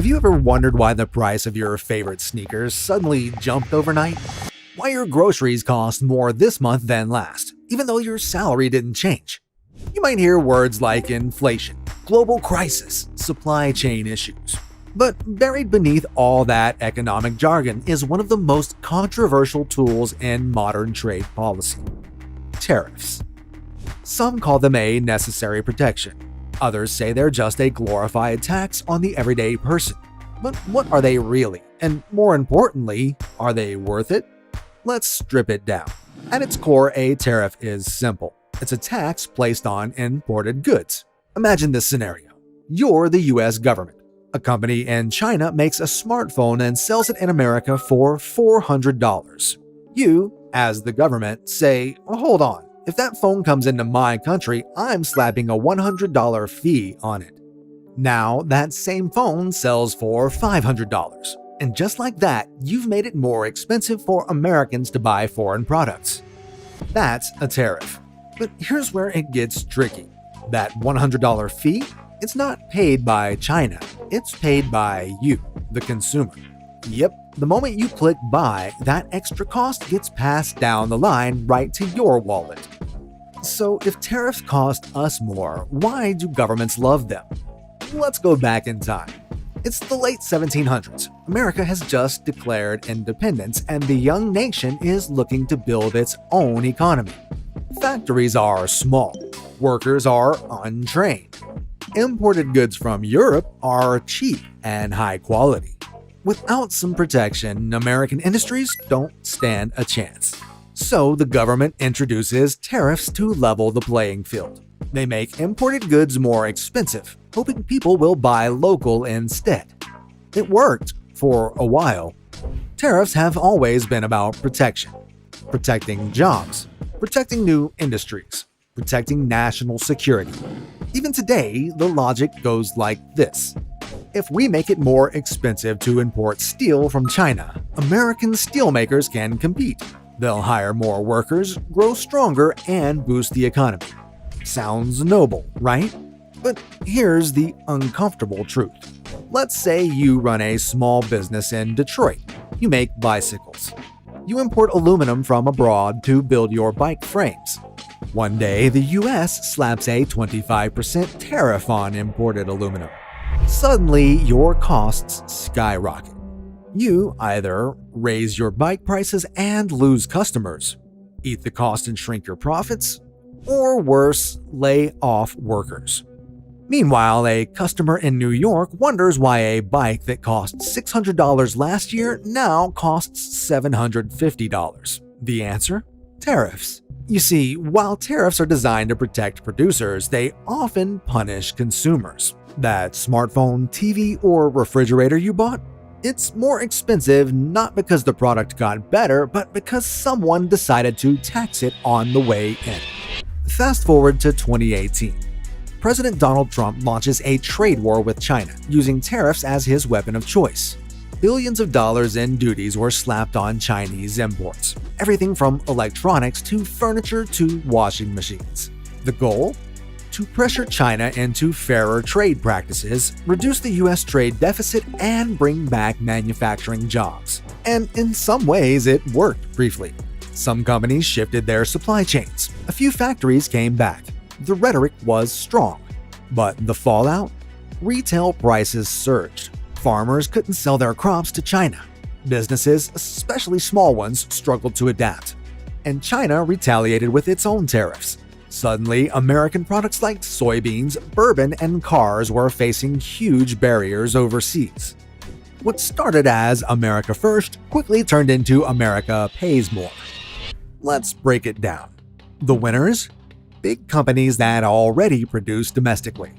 Have you ever wondered why the price of your favorite sneakers suddenly jumped overnight? Why your groceries cost more this month than last, even though your salary didn't change? You might hear words like inflation, global crisis, supply chain issues. But buried beneath all that economic jargon is one of the most controversial tools in modern trade policy: tariffs. Some call them a necessary protection. Others say they're just a glorified tax on the everyday person. But what are they really? And more importantly, are they worth it? Let's strip it down. At its core, a tariff is simple. It's a tax placed on imported goods. Imagine this scenario. You're the US government. A company in China makes a smartphone and sells it in America for $400. You, as the government, say, hold on. If that phone comes into my country, I'm slapping a $100 fee on it. Now, that same phone sells for $500. And just like that, you've made it more expensive for Americans to buy foreign products. That's a tariff. But here's where it gets tricky. That $100 fee, it's not paid by China. It's paid by you, the consumer. Yep, the moment you click buy, that extra cost gets passed down the line right to your wallet. So if tariffs cost us more, why do governments love them? Let's go back in time. It's the late 1700s. America has just declared independence, and the young nation is looking to build its own economy. Factories are small. Workers are untrained. Imported goods from Europe are cheap and high quality. Without some protection, American industries don't stand a chance. So the government introduces tariffs to level the playing field. They make imported goods more expensive, hoping people will buy local instead. It worked for a while. Tariffs have always been about protection. Protecting jobs, protecting new industries, protecting national security. Even today, the logic goes like this. If we make it more expensive to import steel from China, American steelmakers can compete. They'll hire more workers, grow stronger, and boost the economy. Sounds noble, right? But here's the uncomfortable truth. Let's say you run a small business in Detroit. You make bicycles. You import aluminum from abroad to build your bike frames. One day, the US slaps a 25% tariff on imported aluminum. Suddenly, your costs skyrocket. You either raise your bike prices and lose customers, eat the cost and shrink your profits, or worse, lay off workers. Meanwhile, a customer in New York wonders why a bike that cost $600 last year now costs $750. The answer? Tariffs. You see, while tariffs are designed to protect producers, they often punish consumers. That smartphone, TV, or refrigerator you bought? It's more expensive not because the product got better, but because someone decided to tax it on the way in. Fast forward to 2018. President Donald Trump launches a trade war with China, using tariffs as his weapon of choice. Billions of dollars in duties were slapped on Chinese imports. Everything from electronics to furniture to washing machines. The goal? To pressure China into fairer trade practices, reduce the US trade deficit, and bring back manufacturing jobs. And in some ways, it worked briefly. Some companies shifted their supply chains. A few factories came back. The rhetoric was strong. But the fallout? Retail prices surged. Farmers couldn't sell their crops to China. Businesses, especially small ones, struggled to adapt. And China retaliated with its own tariffs. Suddenly, American products like soybeans, bourbon, and cars were facing huge barriers overseas. What started as America First quickly turned into America Pays More. Let's break it down. The winners? Big companies that already produce domestically.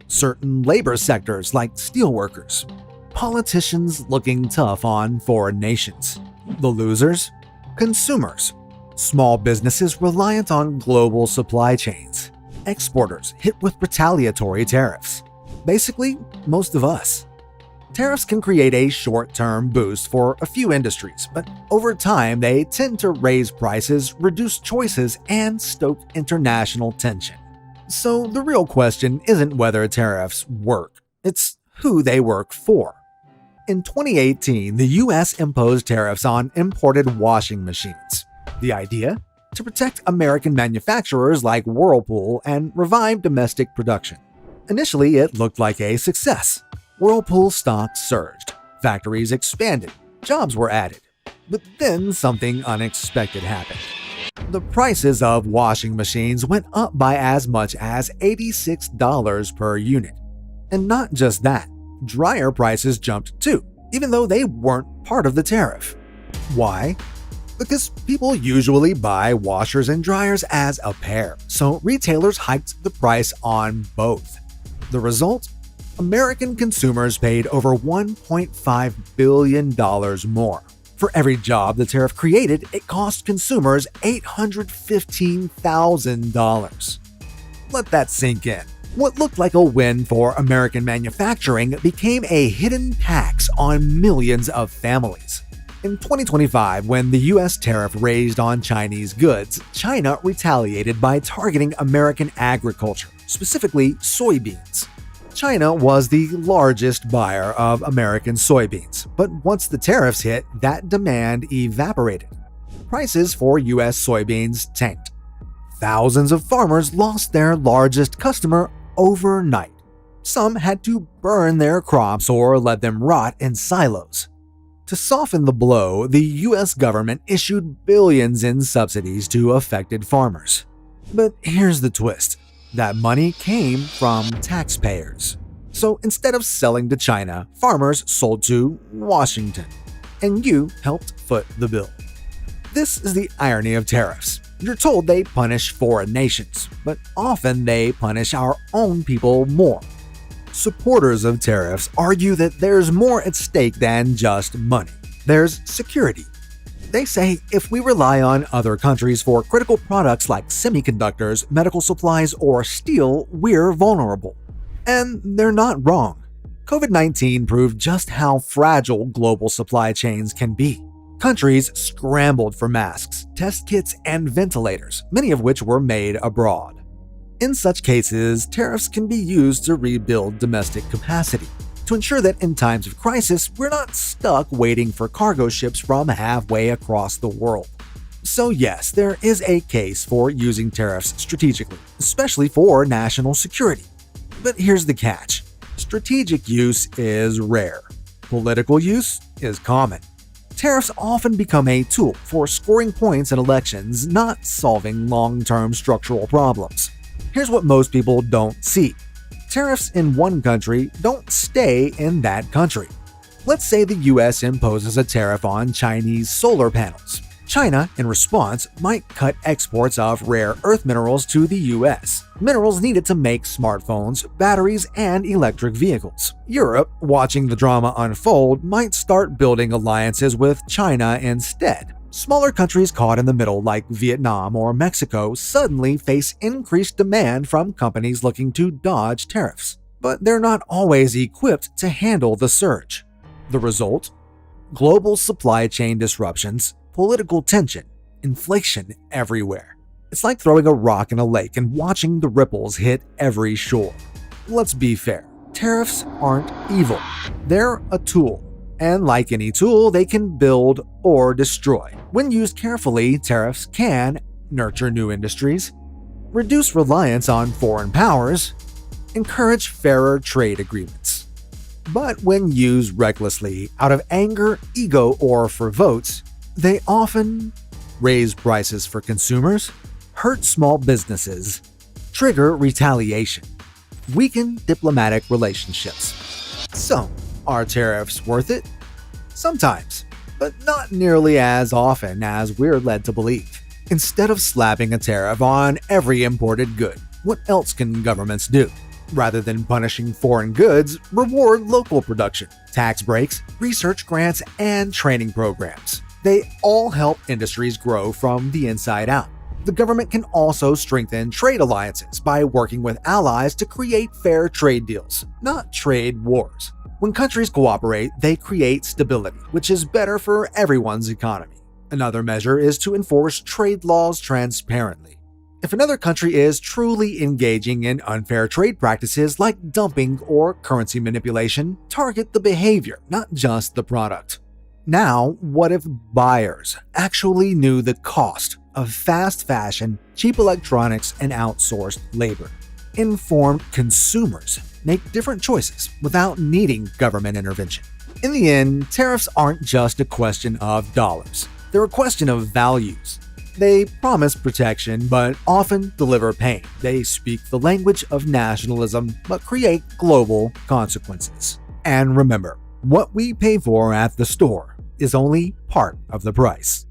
Certain labor sectors like steelworkers. Politicians looking tough on foreign nations. The losers? Consumers. Small businesses reliant on global supply chains. Exporters hit with retaliatory tariffs. Basically, most of us. Tariffs can create a short-term boost for a few industries, but over time they tend to raise prices, reduce choices, and stoke international tension. So the real question isn't whether tariffs work, it's who they work for. In 2018, the US imposed tariffs on imported washing machines. The idea? To protect American manufacturers like Whirlpool and revive domestic production. Initially, it looked like a success. Whirlpool stock surged, factories expanded, jobs were added. But then something unexpected happened. The prices of washing machines went up by as much as $86 per unit. And not just that, dryer prices jumped too, even though they weren't part of the tariff. Why? Because people usually buy washers and dryers as a pair, so retailers hiked the price on both. The result? American consumers paid over $1.5 billion more. For every job the tariff created, it cost consumers $815,000. Let that sink in. What looked like a win for American manufacturing became a hidden tax on millions of families. In 2025, when the US tariff raised on Chinese goods, China retaliated by targeting American agriculture, specifically soybeans. China was the largest buyer of American soybeans, but once the tariffs hit, that demand evaporated. Prices for US soybeans tanked. Thousands of farmers lost their largest customer overnight. Some had to burn their crops or let them rot in silos. To soften the blow, the US government issued billions in subsidies to affected farmers. But here's the twist. That money came from taxpayers. So instead of selling to China, farmers sold to Washington. And you helped foot the bill. This is the irony of tariffs. You're told they punish foreign nations, but often they punish our own people more. Supporters of tariffs argue that there's more at stake than just money. There's security. They say if we rely on other countries for critical products like semiconductors, medical supplies, or steel, we're vulnerable. And they're not wrong. COVID-19 proved just how fragile global supply chains can be. Countries scrambled for masks, test kits, and ventilators, many of which were made abroad. In such cases, tariffs can be used to rebuild domestic capacity, to ensure that in times of crisis, we're not stuck waiting for cargo ships from halfway across the world. So yes, there is a case for using tariffs strategically, especially for national security. But here's the catch. Strategic use is rare. Political use is common. Tariffs often become a tool for scoring points in elections, not solving long-term structural problems. Here's what most people don't see. Tariffs in one country don't stay in that country. Let's say the US imposes a tariff on Chinese solar panels. China, in response, might cut exports of rare earth minerals to the US, minerals needed to make smartphones, batteries, and electric vehicles. Europe, watching the drama unfold, might start building alliances with China instead. Smaller countries caught in the middle like Vietnam or Mexico suddenly face increased demand from companies looking to dodge tariffs. But they're not always equipped to handle the surge. The result? Global supply chain disruptions, political tension, inflation everywhere. It's like throwing a rock in a lake and watching the ripples hit every shore. Let's be fair, tariffs aren't evil. They're a tool. And like any tool, they can build or destroy. When used carefully, tariffs can nurture new industries, reduce reliance on foreign powers, encourage fairer trade agreements. But when used recklessly, out of anger, ego, or for votes, they often raise prices for consumers, hurt small businesses, trigger retaliation, weaken diplomatic relationships. So, are tariffs worth it? Sometimes, but not nearly as often as we're led to believe. Instead of slapping a tariff on every imported good, what else can governments do? Rather than punishing foreign goods, reward local production, tax breaks, research grants, and training programs. They all help industries grow from the inside out. The government can also strengthen trade alliances by working with allies to create fair trade deals, not trade wars. When countries cooperate, they create stability, which is better for everyone's economy. Another measure is to enforce trade laws transparently. If another country is truly engaging in unfair trade practices like dumping or currency manipulation, target the behavior, not just the product. Now, what if buyers actually knew the cost of fast fashion, cheap electronics, and outsourced labor? Informed consumers make different choices without needing government intervention. In the end, tariffs aren't just a question of dollars. They're a question of values. They promise protection, but often deliver pain. They speak the language of nationalism, but create global consequences. And remember, what we pay for at the store is only part of the price.